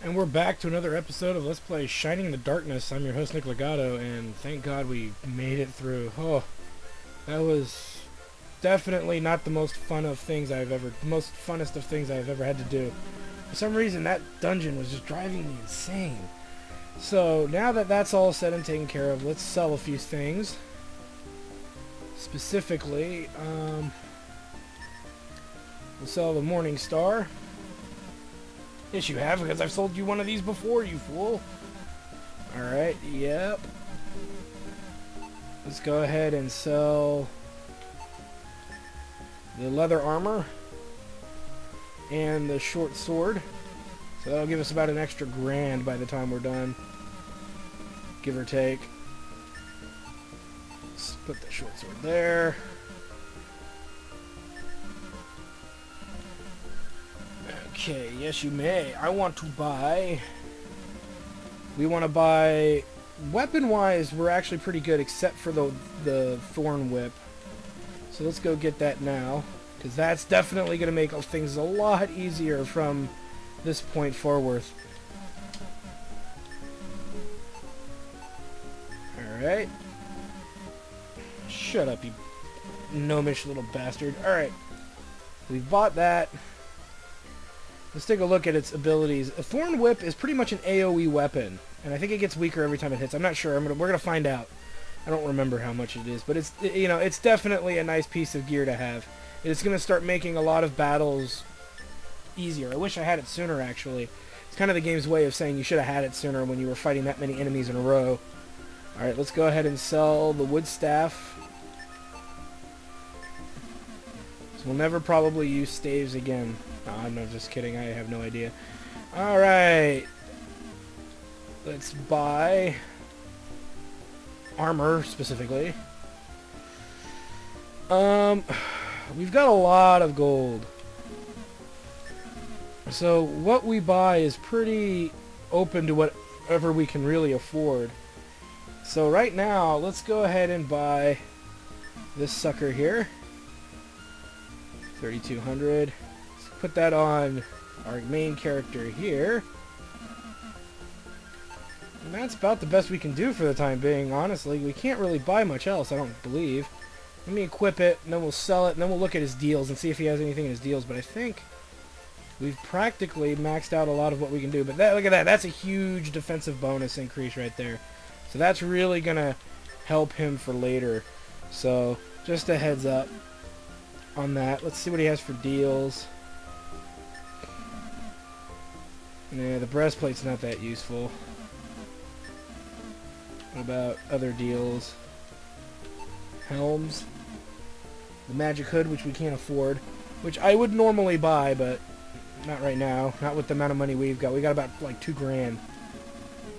And we're back to another episode of Let's Play Shining in the Darkness. I'm your host, Nick Legato, and thank God we made it through. Oh, that was definitely not the most funnest of things I've ever had to do. For some reason, that dungeon was just driving me insane. So, now that that's all said and taken care of, let's sell a few things. Specifically, we'll sell the Morning Star. Yes, you have, because I've sold you one of these before, you fool. Alright, yep. Let's go ahead and sell the leather armor and the short sword. So that'll give us about an extra grand by the time we're done. Give or take. Let's put the short sword there. Okay, yes you may. I want to buy... We want to buy... Weapon-wise, we're actually pretty good, except for the Thorn Whip. So let's go get that now, because that's definitely going to make things a lot easier from this point forward. Alright. Shut up, you gnomish little bastard. Alright. We've bought that. Let's take a look at its abilities. A Thorn Whip is pretty much an AoE weapon, and I think it gets weaker every time it hits. I'm not sure. We're gonna find out. I don't remember how much it is, but it's definitely a nice piece of gear to have. It's gonna start making a lot of battles easier. I wish I had it sooner, actually. It's kind of the game's way of saying you should have had it sooner when you were fighting that many enemies in a row. All right, let's go ahead and sell the wood staff. So we'll never probably use staves again. No, I'm not just kidding. I have no idea. Alright. Let's buy armor, specifically. We've got a lot of gold. So what we buy is pretty open to whatever we can really afford. So right now, let's go ahead and buy this sucker here. 3,200. Put that on our main character here. And that's about the best we can do for the time being, honestly. We can't really buy much else, I don't believe. Let me equip it, and then we'll sell it, and then we'll look at his deals and see if he has anything in his deals. But I think we've practically maxed out a lot of what we can do. But look at that. That's a huge defensive bonus increase right there. So that's really going to help him for later. So just a heads up on that. Let's see what he has for deals. Yeah, the breastplate's not that useful. What about other deals? Helms. The magic hood, which we can't afford. Which I would normally buy, but not right now. Not with the amount of money we've got. We got about like 2 grand.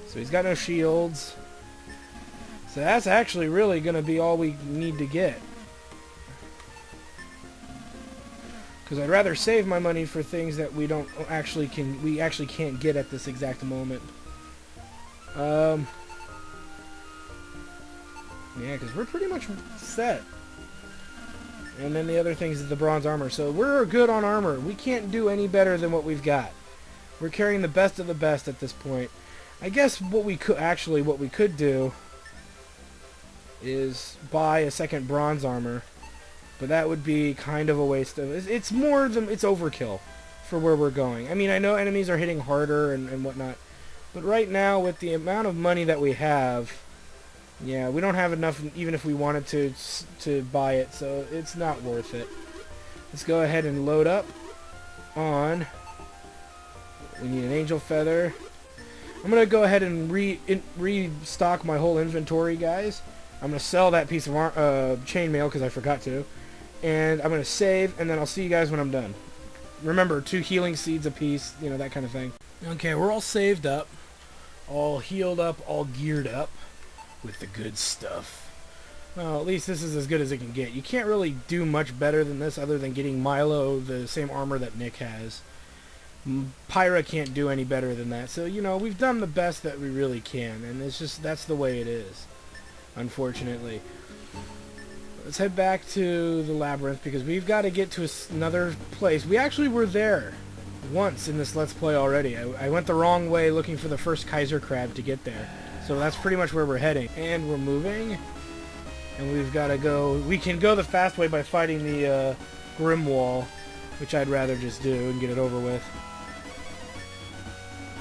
So he's got no shields. So that's actually really going to be all we need to get. Because I'd rather save my money for things that we actually can't get at this exact moment. Yeah, because we're pretty much set. And then the other things is the bronze armor. So we're good on armor. We can't do any better than what we've got. We're carrying the best of the best at this point. I guess what we could do is buy a second bronze armor. But that would be kind of a waste of... It's overkill for where we're going. I mean, I know enemies are hitting harder and whatnot. But right now, with the amount of money that we have... Yeah, we don't have enough, even if we wanted to buy it. So it's not worth it. Let's go ahead and load up on... We need an angel feather. I'm going to go ahead and restock my whole inventory, guys. I'm going to sell that piece of chainmail because I forgot to. And I'm going to save, and then I'll see you guys when I'm done. Remember, 2 healing seeds apiece, you know, that kind of thing. Okay, we're all saved up, all healed up, all geared up with the good stuff. Well, at least this is as good as it can get. You can't really do much better than this other than getting Milo the same armor that Nick has. Pyra can't do any better than that. So, you know, we've done the best that we really can, and it's just, that's the way it is, unfortunately. Let's head back to the labyrinth because we've got to get to another place. We actually were there once in this Let's Play already. I went the wrong way looking for the first Kaiser Crab to get there. So that's pretty much where we're heading. And we're moving. And we've got to go... We can go the fast way by fighting the Grim Wall, which I'd rather just do and get it over with,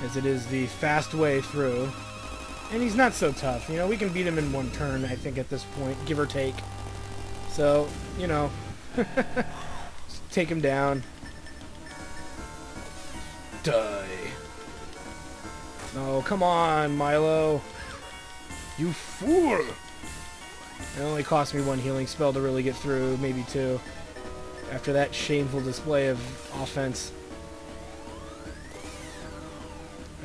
as it is the fast way through. And he's not so tough. You know, we can beat him in one turn, I think, at this point, give or take. So, you know, just take him down. Die. Oh, come on, Milo. You fool! It only cost me one healing spell to really get through, maybe two, after that shameful display of offense.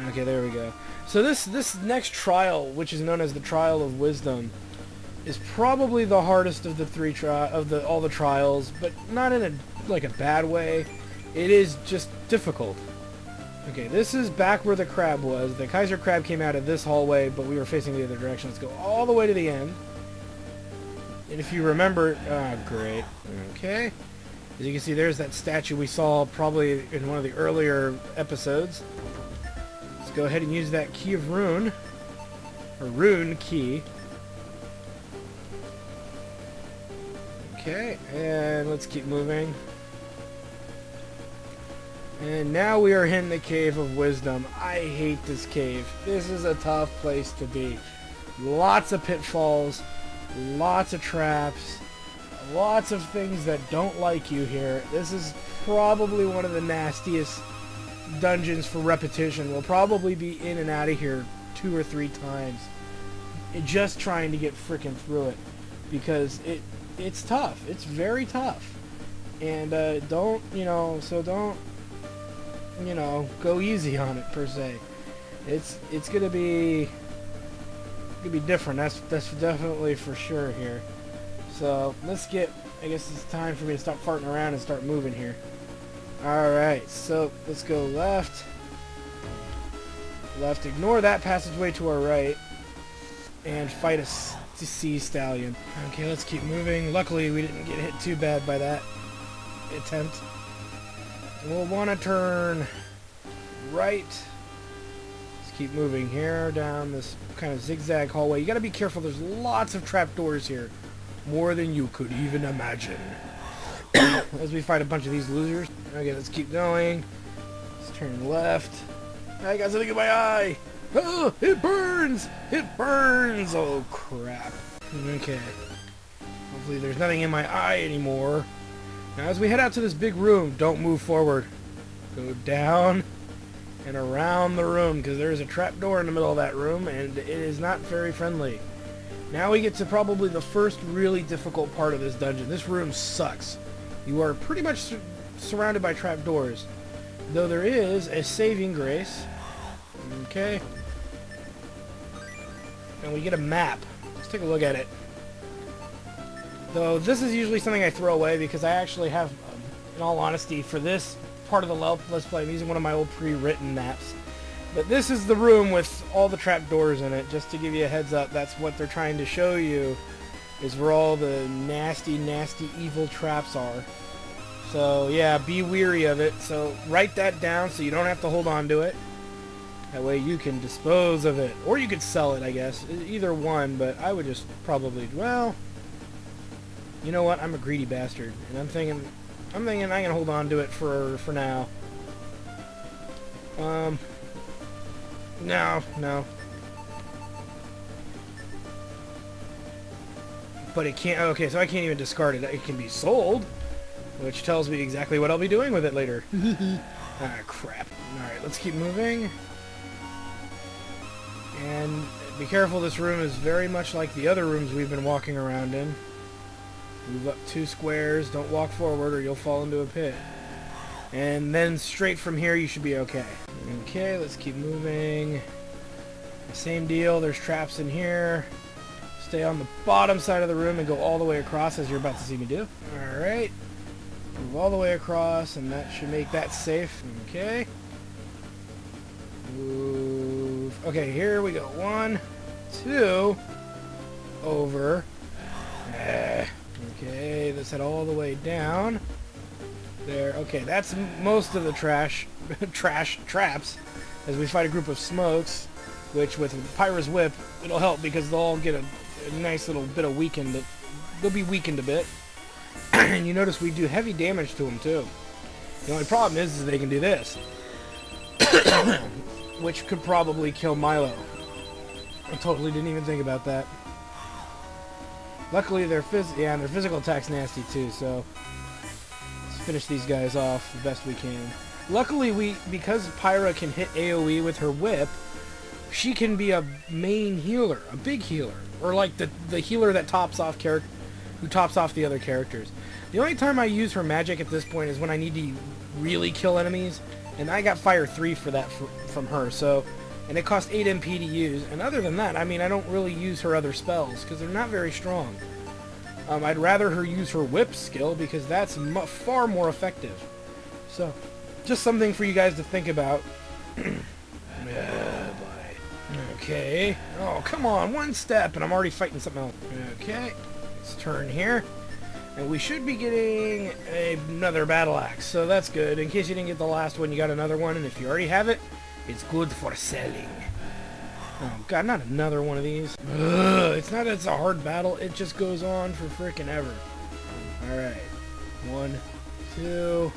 Okay, there we go. So this next trial, which is known as the Trial of Wisdom, is probably the hardest of the all the trials, but not in a bad way. It is just difficult. Okay, this is back where the crab was. The Kaiser Crab came out of this hallway, but we were facing the other direction. Let's go all the way to the end. And if you remember... great. Okay. As you can see, there's that statue we saw probably in one of the earlier episodes. Let's go ahead and use that Key of Rune. Or Rune Key. Okay, and let's keep moving. And now we are in the Cave of Wisdom. I hate this cave. This is a tough place to be. Lots of pitfalls, lots of traps, lots of things that don't like you here. This is probably one of the nastiest dungeons for repetition. We'll probably be in and out of here 2 or 3 times just trying to get frickin' through it, because it's tough. It's very tough. And don't go easy on it per se. It's gonna be different. That's definitely for sure here. So let's get. I guess it's time for me to stop farting around and start moving here. All right. So let's go left. Left. Ignore that passageway to our right, and fight a sea stallion. Okay, let's keep moving. Luckily, we didn't get hit too bad by that attempt. We'll want to turn right. Let's keep moving here down this kind of zigzag hallway. You got to be careful. There's lots of trapdoors here, more than you could even imagine. As we fight a bunch of these losers. Okay, let's keep going. Let's turn left. I got something in my eye. Oh, it burns! It burns! Oh crap. Okay. Hopefully there's nothing in my eye anymore. Now as we head out to this big room, don't move forward. Go down and around the room, because there's a trapdoor in the middle of that room, and it is not very friendly. Now we get to probably the first really difficult part of this dungeon. This room sucks. You are pretty much surrounded by trapdoors, though there is a saving grace. Okay. And we get a map. Let's take a look at it. Though this is usually something I throw away, because I actually have, in all honesty, for this part of the Let's Play, I'm using one of my old pre-written maps. But this is the room with all the trapdoors in it, just to give you a heads up. That's what they're trying to show you, is where all the nasty, nasty, evil traps are. So, yeah, be weary of it. So, write that down so you don't have to hold on to it. That way you can dispose of it. Or you could sell it, I guess. Either one, but I would just probably, well... You know what? I'm a greedy bastard, and I'm thinking I can hold on to it for now. No. But it can't. Okay, so I can't even discard it. It can be sold, which tells me exactly what I'll be doing with it later. Ah, crap. All right, let's keep moving. And be careful. This room is very much like the other rooms we've been walking around in. Move up 2 squares, don't walk forward or you'll fall into a pit. And then straight from here you should be okay. Okay, let's keep moving. Same deal, there's traps in here. Stay on the bottom side of the room and go all the way across, as you're about to see me do. Alright. Move all the way across, and that should make that safe. Okay. Move. Okay, here we go. 1, 2. Over. Okay, let's head all the way down. There. Okay, that's most of the trash trash traps as we fight a group of smokes, which with Pyra's whip, it'll help because they'll all get a nice little bit of weakened. They'll be weakened a bit. And you notice we do heavy damage to them too. The only problem is they can do this. Which could probably kill Milo. I totally didn't even think about that. Luckily their physical attack's nasty too, so let's finish these guys off the best we can. Luckily because Pyra can hit AoE with her whip, she can be a main healer, a big healer, or like the healer that tops off who tops off the other characters. The only time I use her magic at this point is when I need to really kill enemies, and I got Fire 3 for that from her, so, and it cost 8 MP to use, and other than that, I mean, I don't really use her other spells, because they're not very strong. I'd rather her use her whip skill, because that's far more effective. So, just something for you guys to think about. Okay. Oh, come on, one step, and I'm already fighting something else. Okay, let's turn here. And we should be getting another battle axe, so that's good. In case you didn't get the last one, you got another one, and if you already have it, it's good for selling. Oh god, not another one of these. Ugh, it's a hard battle, it just goes on for frickin' ever. Alright. 1, 2,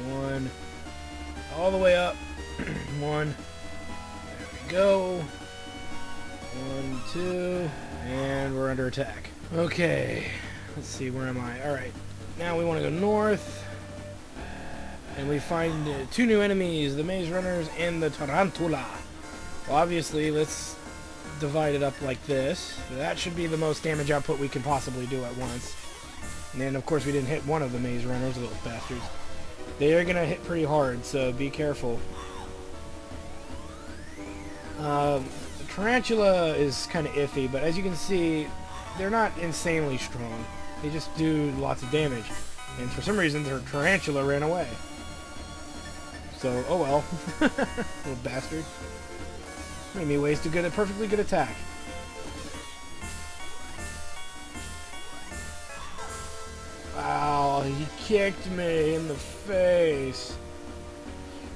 1. All the way up. 1. There we go. 1, 2. And we're under attack. Okay. Let's see, where am I? Alright, now we want to go north, and we find 2 new enemies, the Maze Runners and the Tarantula. Well, obviously, let's divide it up like this. That should be the most damage output we can possibly do at once. And then, of course, we didn't hit one of the Maze Runners, little bastards. They are going to hit pretty hard, so be careful. The Tarantula is kind of iffy, but as you can see, they're not insanely strong. They just do lots of damage. And for some reason, their Tarantula ran away. So, oh well. Little bastard. Made me waste a perfectly good attack. Wow, he kicked me in the face.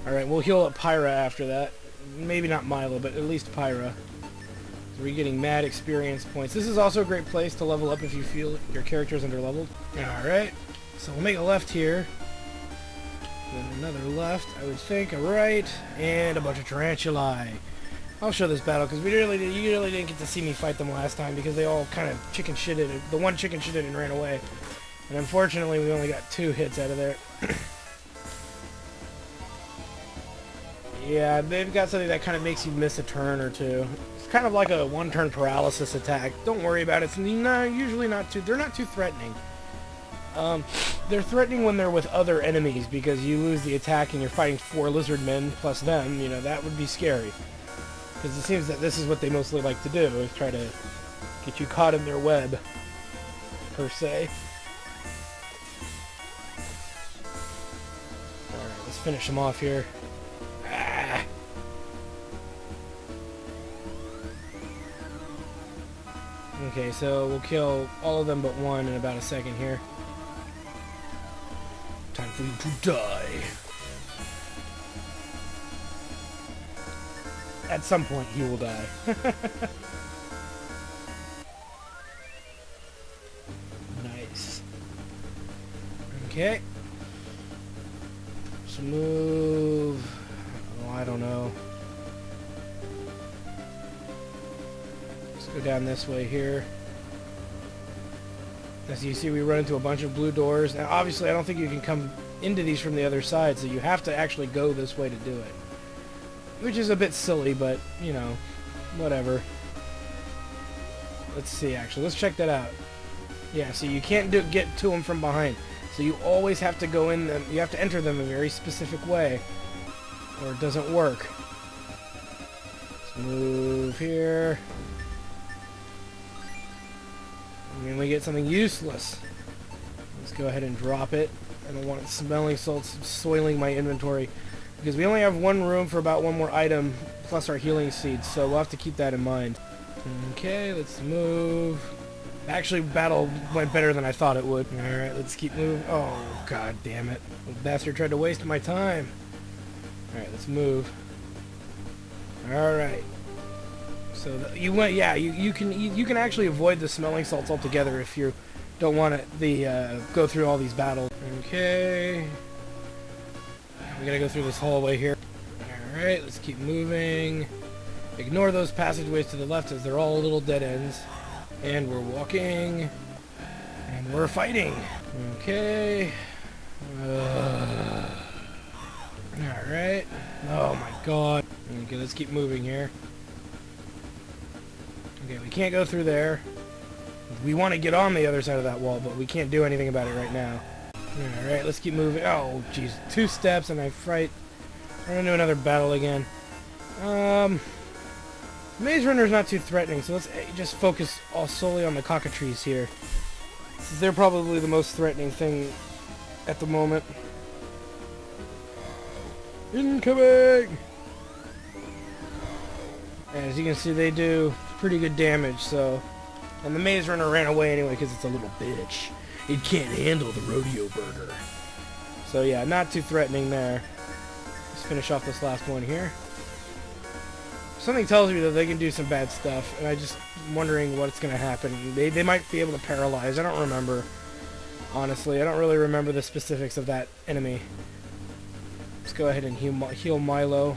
Alright, we'll heal up Pyra after that. Maybe not Milo, but at least Pyra. We're getting mad experience points. This is also a great place to level up if you feel your character's underleveled. Alright, so we'll make a left here. Then another left, I would think, a right, and a bunch of Tarantulae. I'll show this battle, because you really didn't get to see me fight them last time, because they all kind of chicken shitted. The one chicken shitted and ran away. And unfortunately, we only got 2 hits out of there. Yeah, they've got something that kind of makes you miss a turn or two. Kind of like a one-turn paralysis attack. Don't worry about it. It's usually not too. They're not too threatening. They're threatening when they're with other enemies because you lose the attack and you're fighting 4 lizard men plus them. You know that would be scary. Because it seems that this is what they mostly like to do: is try to get you caught in their web, per se. All right, let's finish them off here. Okay, so we'll kill all of them but one in about a second here. Time for you to die. At some point, he will die. Nice. Okay. Let's move. Oh, I don't know. Go down this way here. As you see, we run into a bunch of blue doors. Now, obviously, I don't think you can come into these from the other side, so you have to actually go this way to do it. Which is a bit silly, but, you know, whatever. Let's see, actually. Let's check that out. Yeah, so you can't get to them from behind. So you always have to go in them. You have to enter them a very specific way, or it doesn't work. Let's move here. And we get something useless. Let's go ahead and drop it. I don't want it smelling salts soiling my inventory. Because we only have one room for about one more item, plus our healing seeds, so we'll have to keep that in mind. Okay, let's move. Actually, battle went better than I thought it would. Alright, let's keep moving. Oh, god damn it. The bastard tried to waste my time. Alright, let's move. Alright. So you went, yeah, you can actually avoid the smelling salts altogether if you don't want to go through all these battles. Okay. We gotta go through this hallway here. Alright, let's keep moving. Ignore those passageways to the left as they're all little dead ends. And we're walking. And we're fighting. Okay. Alright. Oh my god. Okay, let's keep moving here. Okay, we can't go through there. We want to get on the other side of that wall, but we can't do anything about it right now. Alright, let's keep moving. Oh, jeez. 2 steps and I fright. We're gonna do another battle again. Maze Runner's not too threatening, so let's just focus all solely on the cockatrices here. They're probably the most threatening thing at the moment. Incoming! As you can see, they do pretty good damage, so... And the Maze Runner ran away anyway because it's a little bitch. It can't handle the rodeo burger. So yeah, not too threatening there. Let's finish off this last one here. Something tells me that they can do some bad stuff, and I'm just wondering what's going to happen. They might be able to paralyze. I don't remember. Honestly, I don't really remember the specifics of that enemy. Let's go ahead and heal Milo.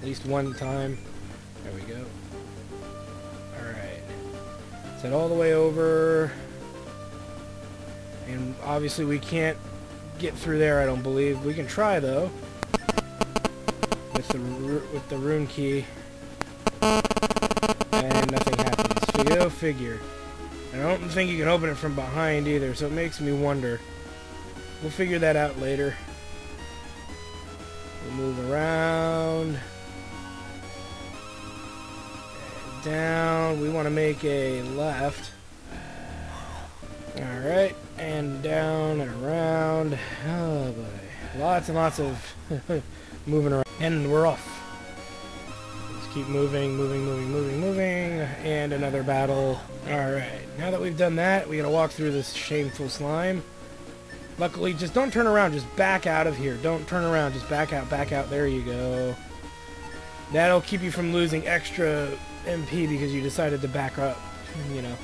At least one time. There we go. Alright. Let's head all the way over. And obviously we can't get through there, I don't believe. We can try, though. With the Rune Key. And nothing happens. Go figure. I don't think you can open it from behind either, so it makes me wonder. We'll figure that out later. We'll move around. And down. We want to make a left. Alright. And down and around. Oh boy. Lots and lots of moving around. And we're off. Let's keep moving. And another battle. Alright. Now that we've done that, we gotta walk through this shameful slime. Luckily, just don't turn around. Just back out of here. Don't turn around. Just back out. There you go. That'll keep you from losing extra MP because you decided to back up. You know.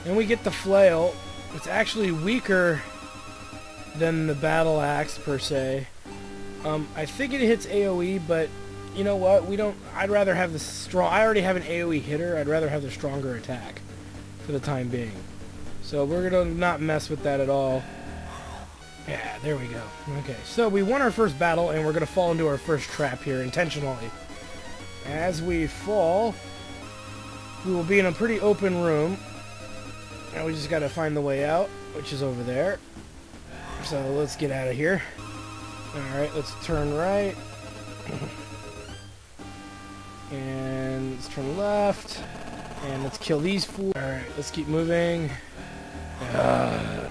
And we get the flail. It's actually weaker than the battle axe, per se. I think it hits AoE, but you know what? I'd rather have the strong... I already have an AoE hitter. I'd rather have the stronger attack for the time being. So we're going to not mess with that at all. Yeah, there we go. Okay, so we won our first battle, and we're going to fall into our first trap here intentionally. As we fall, we will be in a pretty open room. Now we just got to find the way out, which is over there. So let's get out of here. Alright, let's turn right. And let's turn left. And let's kill these fools. Alright, let's keep moving.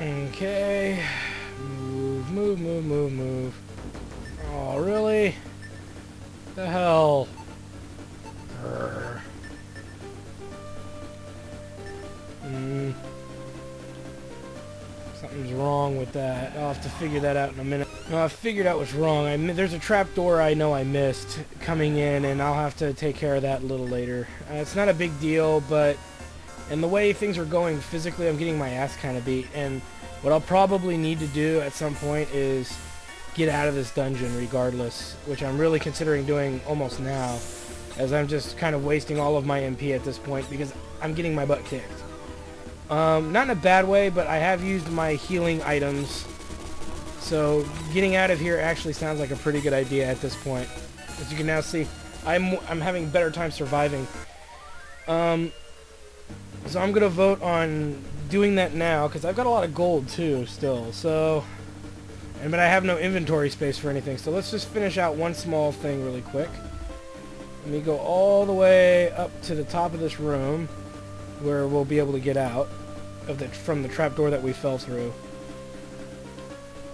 Okay. Move. Oh, really? The hell? Something's wrong with that. I'll have to figure that out in a minute. No, I figured out what's wrong. There's a trapdoor I know I missed coming in, and I'll have to take care of that a little later. It's not a big deal, but... And the way things are going physically, I'm getting my ass kind of beat, and what I'll probably need to do at some point is get out of this dungeon regardless, which I'm really considering doing almost now, as I'm just kind of wasting all of my MP at this point because I'm getting my butt kicked. Not in a bad way, but I have used my healing items, so getting out of here actually sounds like a pretty good idea at this point. As you can now see, I'm having better time surviving. So I'm going to vote on doing that now, because I've got a lot of gold too, still, so... But I have no inventory space for anything, so let's just finish out one small thing really quick. Let me go all the way up to the top of this room, where we'll be able to get out from the trapdoor that we fell through.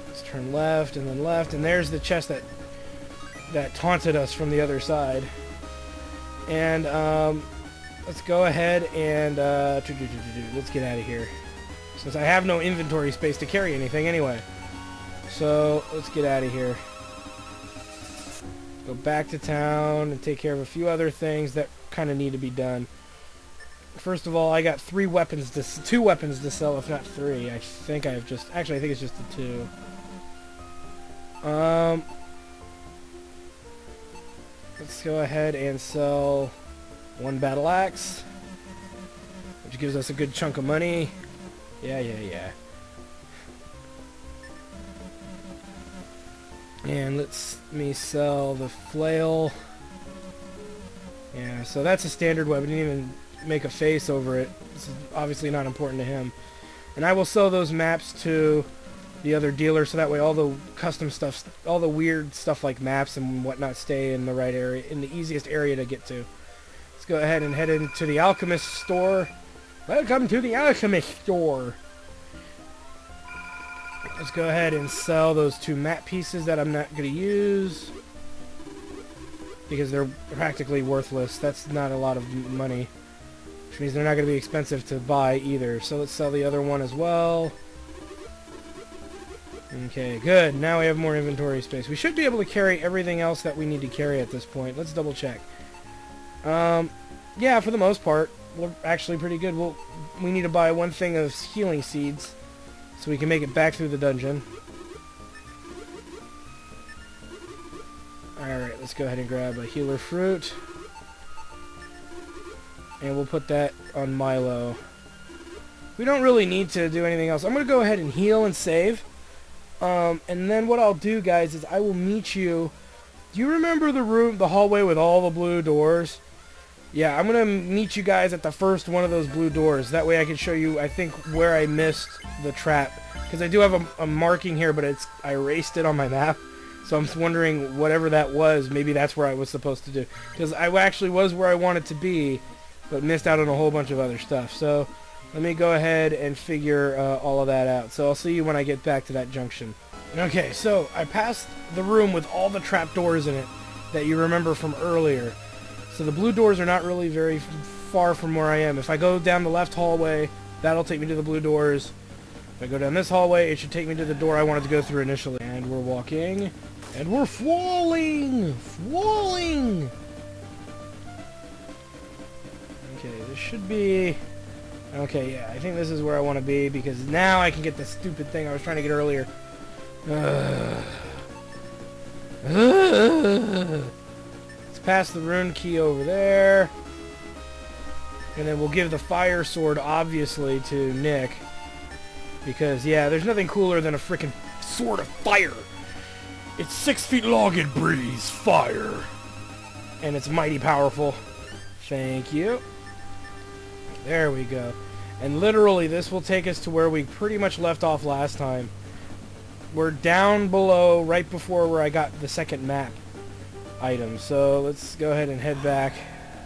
Let's turn left, and then left, and there's the chest that taunted us from the other side. And, let's go ahead and, let's get out of here. Since I have no inventory space to carry anything anyway. So, let's get out of here. go back to town and take care of a few other things that kind of need to be done. First of all, I got 2 weapons to sell, if not 3. I think I have just... Actually, I think it's just the 2. Let's go ahead and sell 1 battle axe, which gives us a good chunk of money. Yeah. And let me sell the flail. Yeah, so that's a standard weapon. Didn't even make a face over it. This is obviously not important to him. And I will sell those maps to the other dealer, so that way all the custom stuff, all the weird stuff like maps and whatnot, stay in the right area, in the easiest area to get to. Let's go ahead and head into the alchemist store. Welcome to the alchemist store. Let's go ahead and sell those 2 map pieces that I'm not going to use, because they're practically worthless. That's not a lot of money, which means they're not going to be expensive to buy either. So let's sell the other one as well. Okay, good. Now we have more inventory space. We should be able to carry everything else that we need to carry at this point. Let's double check. Yeah, for the most part, we're actually pretty good. We need to buy 1 thing of healing seeds so we can make it back through the dungeon. Alright, let's go ahead and grab a healer fruit. And we'll put that on Milo. We don't really need to do anything else. I'm going to go ahead and heal and save. And then what I'll do, guys, is I will meet you. Do you remember the hallway with all the blue doors? Yeah, I'm going to meet you guys at the first one of those blue doors. That way I can show you, I think, where I missed the trap. Because I do have a marking here, but I erased it on my map. So I'm wondering, whatever that was, maybe that's where I was supposed to do. Because I actually was where I wanted to be, but missed out on a whole bunch of other stuff. So let me go ahead and figure all of that out. So I'll see you when I get back to that junction. Okay, so I passed the room with all the trapdoors in it that you remember from earlier. So the blue doors are not really very far from where I am. If I go down the left hallway, that'll take me to the blue doors. If I go down this hallway, it should take me to the door I wanted to go through initially. And we're walking. And we're falling! Falling! Okay, this should be... Okay, yeah, I think this is where I want to be, because now I can get the stupid thing I was trying to get earlier. Let's pass the Rune Key over there. And then we'll give the fire sword, obviously, to Nick. Because, yeah, there's nothing cooler than a frickin' sword of fire. It's 6 feet long and breathes fire. And it's mighty powerful. Thank you. There we go. And literally, this will take us to where we pretty much left off last time. We're down below, right before where I got the second map item. So let's go ahead and head back.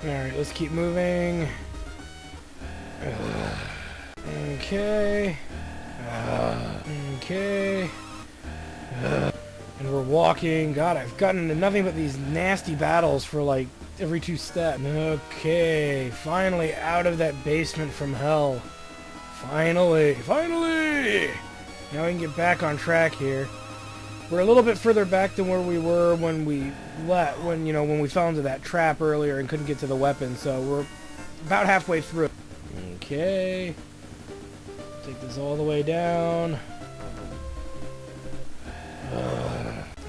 Alright, let's keep moving. Okay. Okay. And we're walking. God, I've gotten into nothing but these nasty battles for like every 2 steps. Okay, finally out of that basement from hell. Finally. Now we can get back on track here. We're a little bit further back than where we were when we when we fell into that trap earlier and couldn't get to the weapon. So we're about halfway through. Okay. Take this all the way down.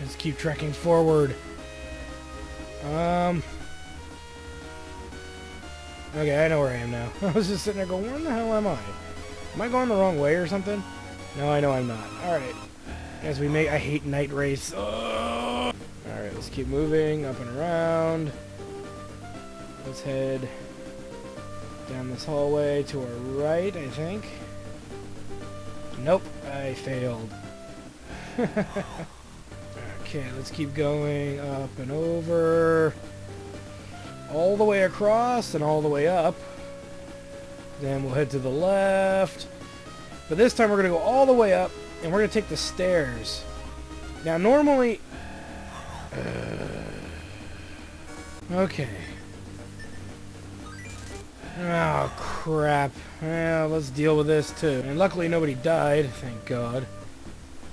Let's keep trekking forward. Okay, I know where I am now. I was just sitting there going, where the hell am I? Am I going the wrong way or something? No, I know I'm not. Alright. As we make... I hate night race. Alright, let's keep moving up and around. Let's head down this hallway to our right, I think. Nope, I failed. Okay, let's keep going up and over. All the way across and all the way up. Then we'll head to the left. But this time we're going to go all the way up, and we're going to take the stairs. Now, normally... Okay. Oh, crap. Well, let's deal with this, too. And luckily nobody died, thank God.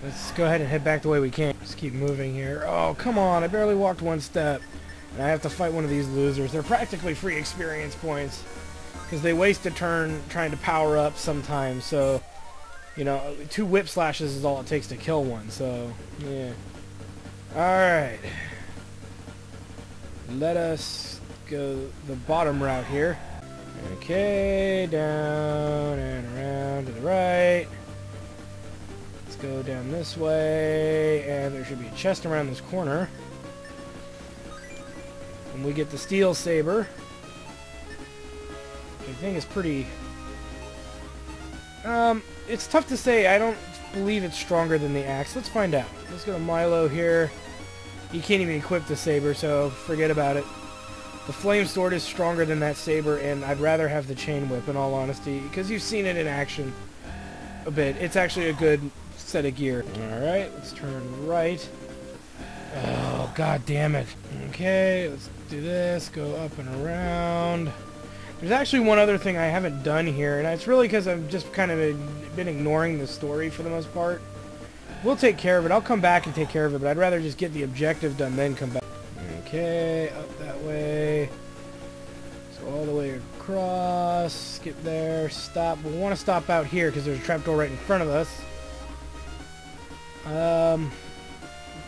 Let's go ahead and head back the way we came. Just keep moving here. Oh, come on. I barely walked one step. And I have to fight one of these losers. They're practically free experience points. Because they waste a turn trying to power up sometimes. So, you know, 2 whip slashes is all it takes to kill one. So, yeah. Alright. Let us go the bottom route here. Okay, down and around to the right. Let's go down this way, and there should be a chest around this corner. And we get the steel saber, which I think is pretty... it's tough to say. I don't believe it's stronger than the axe. Let's find out. Let's go to Milo here. You can't even equip the saber, so forget about it. The flame sword is stronger than that saber, and I'd rather have the chain whip in all honesty, because you've seen it in action a bit. It's actually a good set of gear. Alright, let's turn right. Oh, god damn it. Okay, let's do this, go up and around. There's actually one other thing I haven't done here, and it's really because I've just kind of been ignoring the story for the most part. We'll take care of it. I'll come back and take care of it, but I'd rather just get the objective done, then come back. Okay, up that way. So all the way across, skip there, stop. We want to stop out here because there's a trapdoor right in front of us.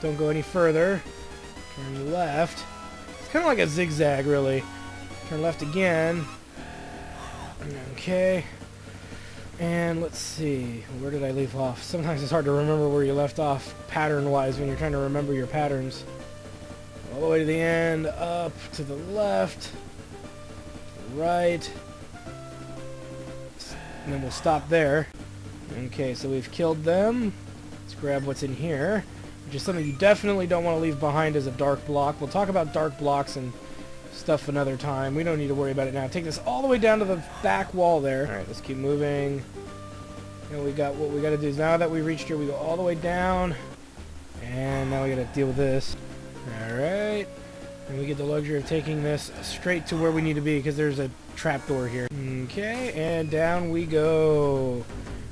Don't go any further. Turn left. It's kind of like a zigzag, really. Turn left again. Okay. And let's see, where did I leave off? Sometimes it's hard to remember where you left off pattern-wise when you're trying to remember your patterns. All the way to the end, up to the left, to the right, and then we'll stop there. Okay, so we've killed them. Let's grab what's in here, which is something you definitely don't want to leave behind as a dark block. We'll talk about dark blocks and stuff another time. We don't need to worry about it now. Take this all the way down to the back wall there. Alright, let's keep moving. And we got what we got to do is now that we reached here, we go all the way down. And now we got to deal with this. Alright. And we get the luxury of taking this straight to where we need to be because there's a trapdoor here. Okay, and down we go.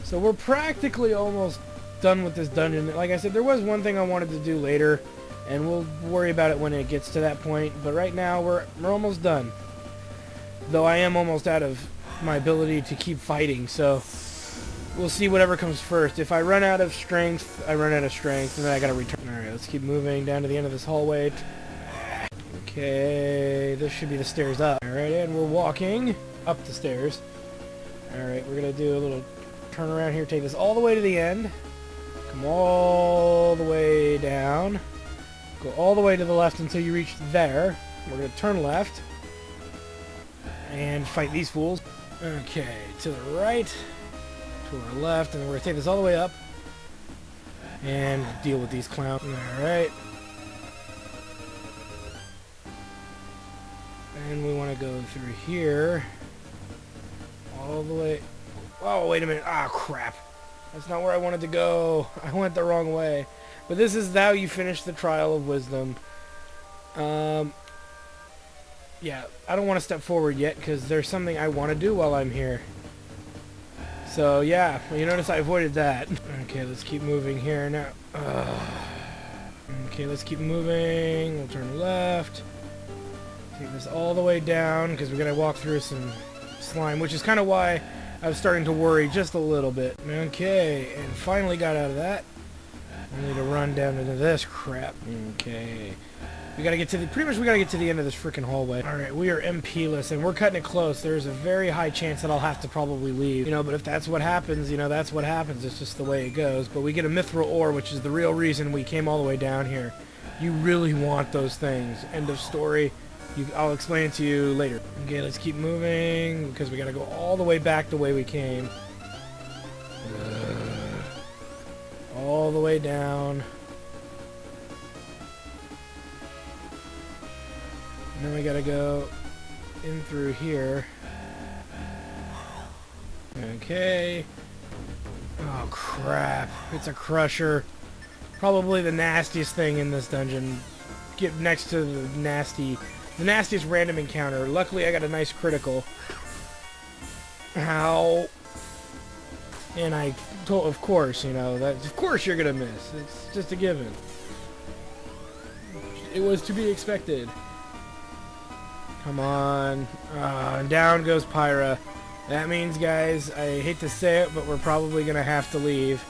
So we're practically almost done with this dungeon. Like I said, there was one thing I wanted to do later, and we'll worry about it when it gets to that point. But right now, we're almost done. Though I am almost out of my ability to keep fighting, so we'll see whatever comes first. If I run out of strength, I run out of strength, and then I gotta return. Alright, let's keep moving down to the end of this hallway. Okay, this should be the stairs up. Alright, and we're walking up the stairs. Alright, we're gonna do a little turn around here, take this all the way to the end. Come all the way down. Go all the way to the left until you reach there. We're going to turn left and fight these fools. Okay, to the right, to our left, and we're going to take this all the way up and deal with these clowns. Alright. And we want to go through here all the way. Oh, wait a minute. Ah, crap. That's not where I wanted to go. I went the wrong way. But this is how you finish the Trial of Wisdom. Yeah, I don't want to step forward yet because there's something I want to do while I'm here. So, yeah, well, you notice I avoided that. Okay, let's keep moving here now. Okay, let's keep moving. We'll turn left. Take this all the way down because we're going to walk through some slime, which is kind of why I was starting to worry just a little bit. Okay, and finally got out of that. I need to run down into this crap. Okay. We gotta get to the, pretty much we gotta get to the end of this freaking hallway. Alright, we are MP-less, and we're cutting it close. There's a very high chance that I'll have to probably leave. You know, but if that's what happens, you know, that's what happens. It's just the way it goes. But we get a mithril ore, which is the real reason we came all the way down here. You really want those things. End of story. I'll explain it to you later. Okay, let's keep moving, because we gotta go all the way back the way we came. All the way down. And then we gotta go in through here. Okay. Oh crap. It's a crusher. Probably the nastiest thing in this dungeon. Get next to the nastiest random encounter. Luckily I got a nice critical. Ow. And I told, of course, you know, that of course you're gonna miss. It's just a given. It was to be expected. Come on. And down goes Pyra. That means, guys, I hate to say it, but we're probably gonna have to leave.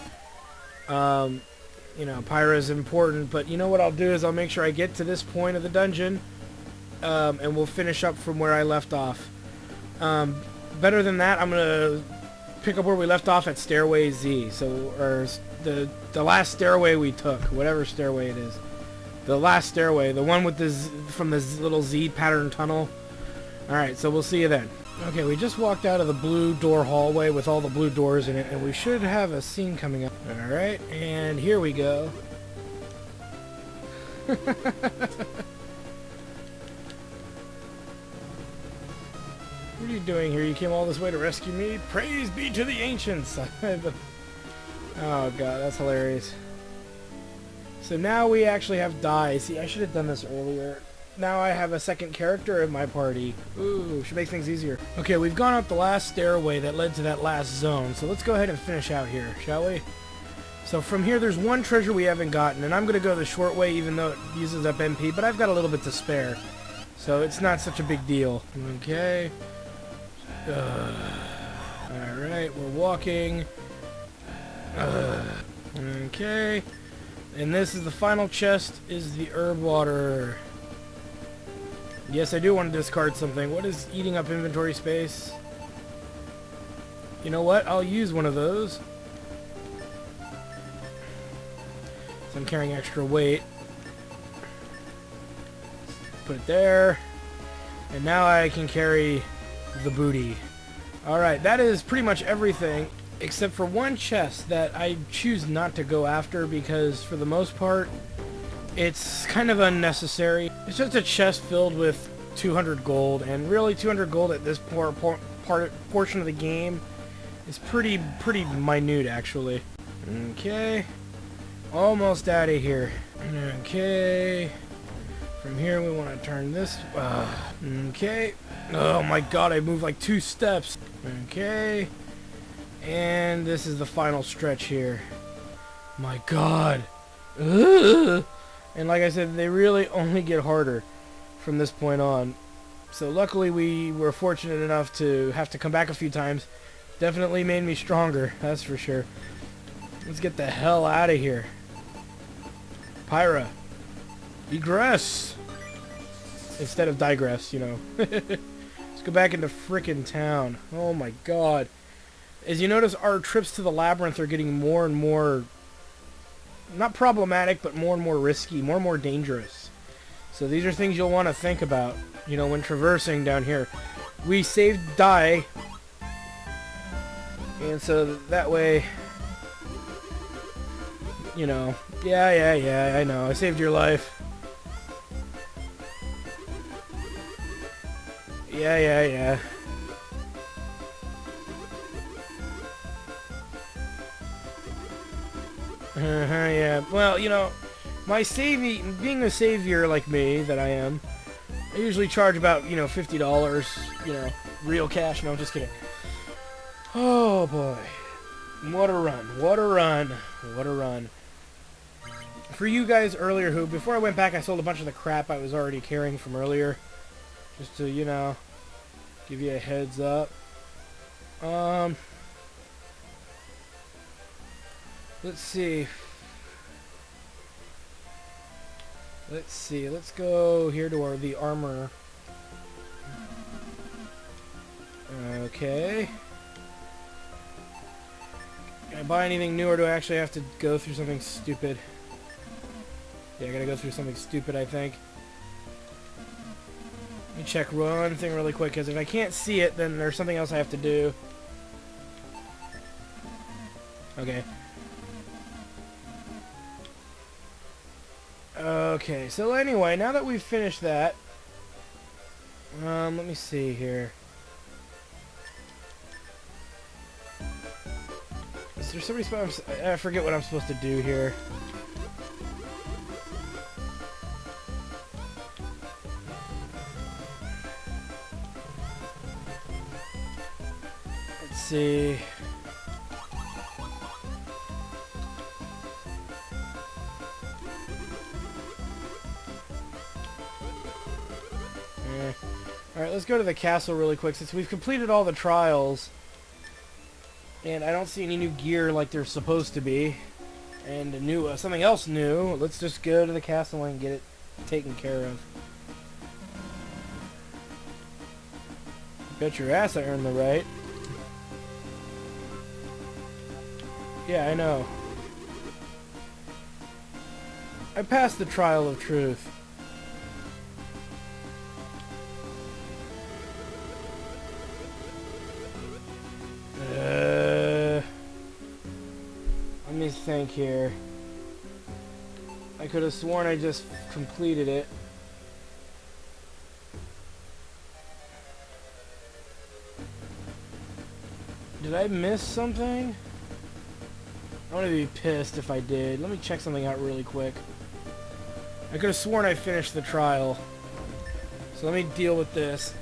You know, Pyra is important, but you know what I'll do is I'll make sure I get to this point of the dungeon, and we'll finish up from where I left off. Better than that, I'm gonna pick up where we left off at Stairway Z. So, or the last stairway we took, whatever stairway it is, the last stairway, the one with this from this little Z pattern tunnel. All right, so we'll see you then. Okay, we just walked out of the blue door hallway with all the blue doors in it, and we should have a scene coming up. All right, and here we go. What are you doing here? You came all this way to rescue me? Praise be to the ancients! Oh god, that's hilarious. So now we actually have Dai. See, I should have done this earlier. Now I have a second character in my party. Ooh, should make things easier. Okay, we've gone up the last stairway that led to that last zone. So let's go ahead and finish out here, shall we? So from here, there's one treasure we haven't gotten, and I'm going to go the short way even though it uses up MP, but I've got a little bit to spare. So it's not such a big deal. Okay. Alright, we're walking. Okay. And this is the final chest, is the herb water. Yes, I do want to discard something. What is eating up inventory space? You know what? I'll use one of those. So I'm carrying extra weight. Put it there. And now I can carry the booty. Alright, that is pretty much everything except for one chest that I choose not to go after because for the most part it's kind of unnecessary. It's just a chest filled with 200 gold, and really 200 gold at this portion of the game is pretty minute actually. Okay, almost out of here. Okay, from here we want to turn this. Okay. Oh my god, I moved like 2 steps. Okay. And this is the final stretch here. My god. Ugh. And like I said, they really only get harder from this point on. So luckily we were fortunate enough to have to come back a few times. Definitely made me stronger, that's for sure. Let's get the hell out of here. Pyra. Egress. Instead of digress, you know. Let's go back into frickin' town. Oh my god. As you notice, our trips to the labyrinth are getting more and more, not problematic, but more and more risky, more and more dangerous. So these are things you'll want to think about, you know, when traversing down here. We saved Dai, and so that way, you know, yeah, I know, I saved your life. Yeah. Yeah. Well, you know, being a savior like me that I am, I usually charge about, you know, $50, you know, real cash. No, I'm just kidding. Oh boy. What a run. What a run. What a run. For you guys earlier who, before I went back, I sold a bunch of the crap I was already carrying from earlier. Just to, you know, give you a heads up. Let's see. Let's go here to the armor. Okay. Can I buy anything new, or do I actually have to go through something stupid? Yeah, I gotta go through something stupid, I think. Let me check one thing really quick, because if I can't see it, then there's something else I have to do. Okay. Okay, so anyway, now that we've finished that, let me see here. Is there somebody supposed? I forget what I'm supposed to do here. Let's see. Alright, let's go to the castle really quick since we've completed all the trials. And I don't see any new gear like there's supposed to be. And a new, something else new. Let's just go to the castle and get it taken care of. Bet your ass I earned the right. Yeah, I know. I passed the trial of truth. Let me think here. I could have sworn I just completed it. Did I miss something? I'm gonna be pissed if I did. Let me check something out really quick. I could have sworn I finished the trial. So let me deal with this.